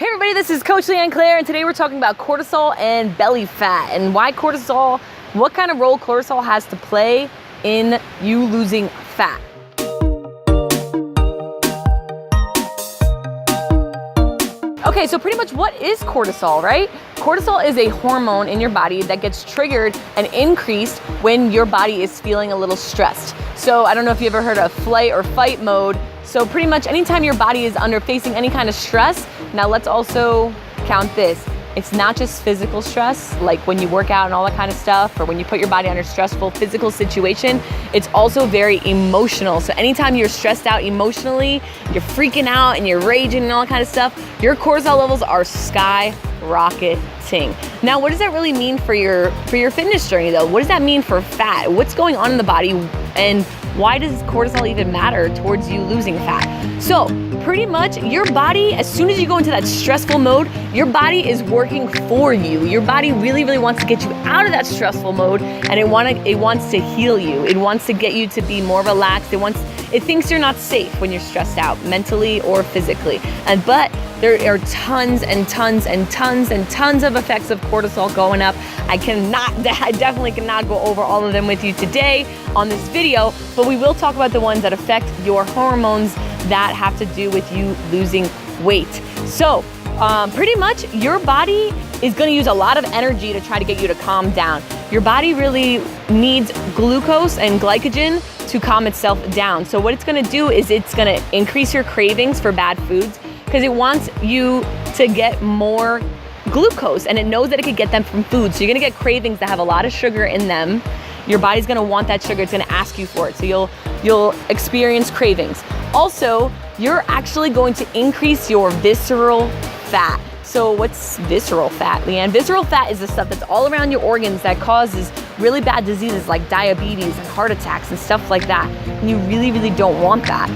Hey everybody, this is Coach Leanne Claire, and today we're talking about cortisol and belly fat and why cortisol, what kind of role cortisol has to play in you losing fat. Okay, so pretty much what is cortisol, right? Cortisol is a hormone in your body that gets triggered and increased when your body is feeling a little stressed. So I don't know if you ever heard of flight or fight mode. So pretty much anytime your body is facing any kind of stress, now let's also count this. It's not just physical stress, like when you work out and all that kind of stuff, or when you put your body under a stressful physical situation, it's also very emotional. So anytime you're stressed out emotionally, you're freaking out and you're raging and all that kind of stuff, your cortisol levels are skyrocketing. Now, what does that really mean for your fitness journey though? What does that mean for fat? What's going on in the body, and why does cortisol even matter towards you losing fat? So pretty much your body, as soon as you go into that stressful mode, your body is working for you. Your body really, really wants to get you out of that stressful mode, and it wants to heal you. It wants to get you to be more relaxed. It thinks you're not safe when you're stressed out, mentally or physically. But there are tons and tons and tons and tons of effects of cortisol going up. I definitely cannot go over all of them with you today on this video, but we will talk about the ones that affect your hormones that have to do with you losing weight. So pretty much your body is gonna use a lot of energy to try to get you to calm down. Your body really needs glucose and glycogen to calm itself down. So what it's gonna do is it's gonna increase your cravings for bad foods, because it wants you to get more glucose, and it knows that it could get them from food. So you're gonna get cravings that have a lot of sugar in them. Your body's gonna want that sugar, it's gonna ask you for it. So you'll experience cravings. Also, you're actually going to increase your visceral fat. So what's visceral fat, Leanne? Visceral fat is the stuff that's all around your organs that causes really bad diseases like diabetes and heart attacks and stuff like that. And you really, really don't want that.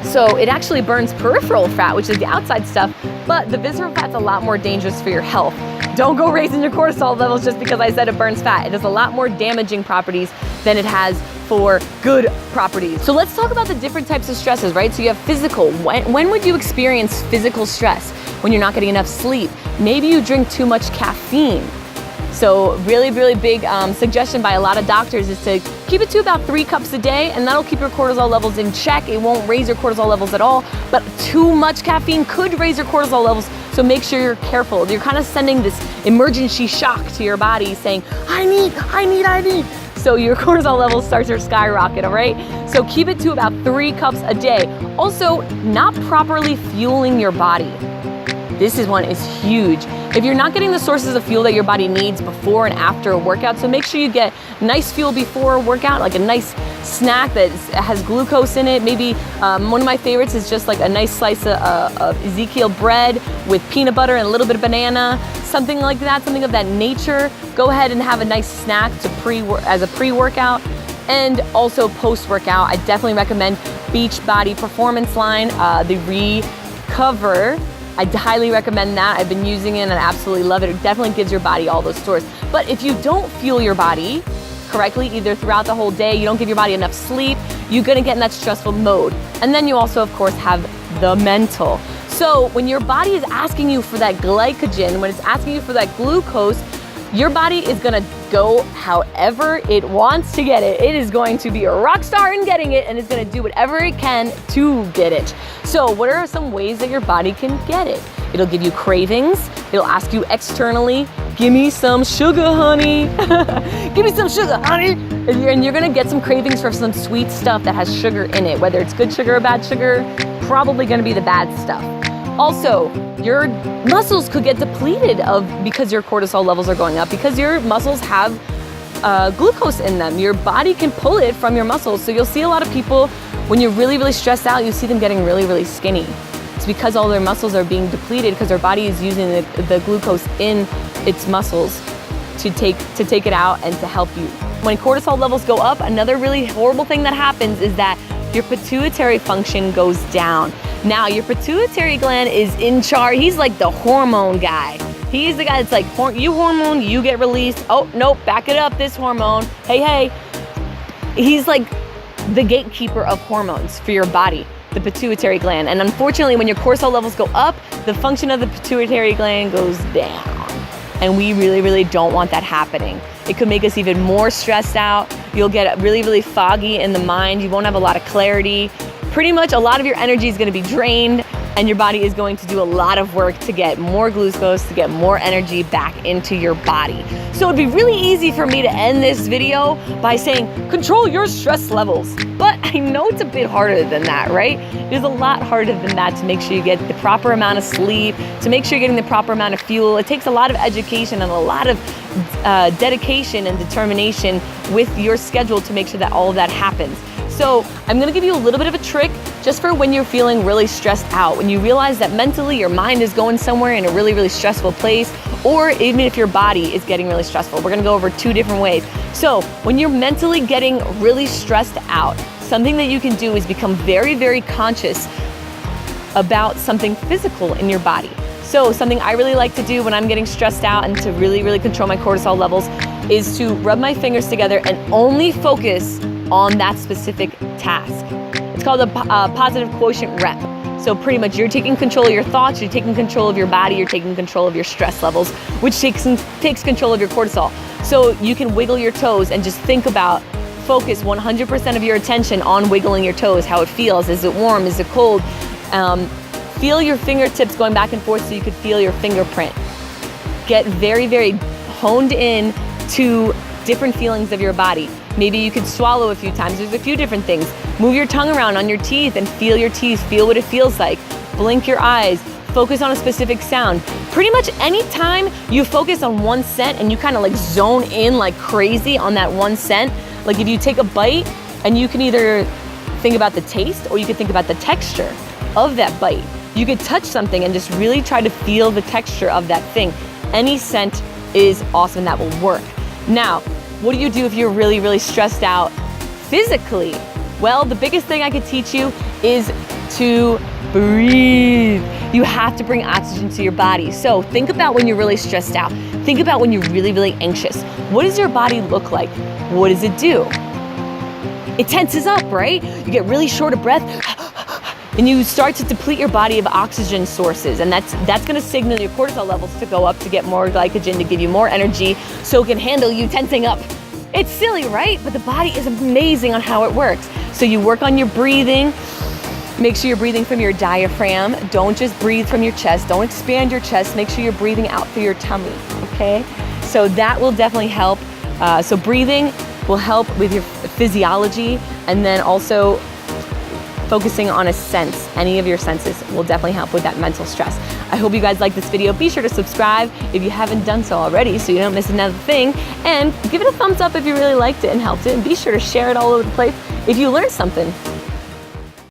So it actually burns peripheral fat, which is the outside stuff, but the visceral fat's a lot more dangerous for your health. Don't go raising your cortisol levels just because I said it burns fat. It has a lot more damaging properties than it has for good properties. So let's talk about the different types of stresses, right? So you have physical. When would you experience physical stress? When you're not getting enough sleep. Maybe you drink too much caffeine. So really, really big suggestion by a lot of doctors is to keep it to about 3 cups a day, and that'll keep your cortisol levels in check. It won't raise your cortisol levels at all, but too much caffeine could raise your cortisol levels, so make sure you're careful. You're kind of sending this emergency shock to your body saying, I need. So your cortisol levels start to skyrocket, all right? So keep it to about 3 cups a day. Also, not properly fueling your body. This one is huge. If you're not getting the sources of fuel that your body needs before and after a workout, so make sure you get nice fuel before a workout, like a nice snack that has glucose in it. Maybe one of my favorites is just like a nice slice of Ezekiel bread with peanut butter and a little bit of banana, something like that, something of that nature. Go ahead and have a nice snack as a pre-workout. And also post-workout, I definitely recommend Beachbody Performance Line, the Recover. I highly recommend that. I've been using it and I absolutely love it. It definitely gives your body all those stores. But if you don't fuel your body correctly, either throughout the whole day, you don't give your body enough sleep, you're gonna get in that stressful mode. And then you also, of course, have the mental. So when your body is asking you for that glycogen, when it's asking you for that glucose, your body is gonna go however it wants to get it. It is going to be a rock star in getting it, and it's gonna do whatever it can to get it. So what are some ways that your body can get it? It'll give you cravings. It'll ask you externally, give me some sugar, honey. Give me some sugar, honey. And you're gonna get some cravings for some sweet stuff that has sugar in it. Whether it's good sugar or bad sugar, probably gonna be the bad stuff. Also, your muscles could get depleted because your cortisol levels are going up, because your muscles have glucose in them. Your body can pull it from your muscles. So you'll see a lot of people, when you're really, really stressed out, you see them getting really, really skinny. It's because all their muscles are being depleted because their body is using the glucose in its muscles to take it out and to help you. When cortisol levels go up, another really horrible thing that happens is that your pituitary function goes down. Now, your pituitary gland is in charge. He's like the hormone guy. He's the guy that's like, you hormone, you get released. Oh, nope, back it up, this hormone. Hey. He's like the gatekeeper of hormones for your body. the pituitary gland. And unfortunately, when your cortisol levels go up, the function of the pituitary gland goes down. And we really, really don't want that happening. It could make us even more stressed out. You'll get really, really foggy in the mind. You won't have a lot of clarity. Pretty much a lot of your energy is gonna be drained, and your body is going to do a lot of work to get more glucose, to get more energy back into your body. So it'd be really easy for me to end this video by saying, control your stress levels. But I know it's a bit harder than that, right? It is a lot harder than that to make sure you get the proper amount of sleep, to make sure you're getting the proper amount of fuel. It takes a lot of education and a lot of dedication and determination with your schedule to make sure that all of that happens. So I'm gonna give you a little bit of a trick just for when you're feeling really stressed out, when you realize that mentally your mind is going somewhere in a really, really stressful place, or even if your body is getting really stressful. We're gonna go over 2 different ways. So when you're mentally getting really stressed out, something that you can do is become very, very conscious about something physical in your body. So something I really like to do when I'm getting stressed out and to really, really control my cortisol levels is to rub my fingers together and only focus on that specific task. It's called a positive quotient rep. So pretty much you're taking control of your thoughts, you're taking control of your body, you're taking control of your stress levels, which takes control of your cortisol. So you can wiggle your toes and just think about, focus 100% of your attention on wiggling your toes, how it feels. Is it warm? Is it cold? Feel your fingertips going back and forth so you could feel your fingerprint. Get very, very honed in to different feelings of your body. Maybe you could swallow a few times. There's a few different things. Move your tongue around on your teeth and feel your teeth. Feel what it feels like. Blink your eyes. Focus on a specific sound. Pretty much anytime you focus on one scent and you kind of like zone in like crazy on that one scent, like if you take a bite and you can either think about the taste or you could think about the texture of that bite. You could touch something and just really try to feel the texture of that thing. Any scent is awesome, that will work. Now, what do you do if you're really, really stressed out physically? Well, the biggest thing I could teach you is to breathe. You have to bring oxygen to your body. So think about when you're really stressed out. Think about when you're really, really anxious. What does your body look like? What does it do? It tenses up, right? You get really short of breath and you start to deplete your body of oxygen sources, and that's gonna signal your cortisol levels to go up, to get more glycogen, to give you more energy so it can handle you tensing up. It's silly, right? But the body is amazing on how it works. So you work on your breathing. Make sure you're breathing from your diaphragm. Don't just breathe from your chest. Don't expand your chest. Make sure you're breathing out through your tummy, okay? So that will definitely help. So breathing will help with your physiology, and then also focusing on a sense, any of your senses will definitely help with that mental stress. I hope you guys like this video. Be sure to subscribe if you haven't done so already so you don't miss another thing, and give it a thumbs up if you really liked it and helped it, and be sure to share it all over the place if you learned something.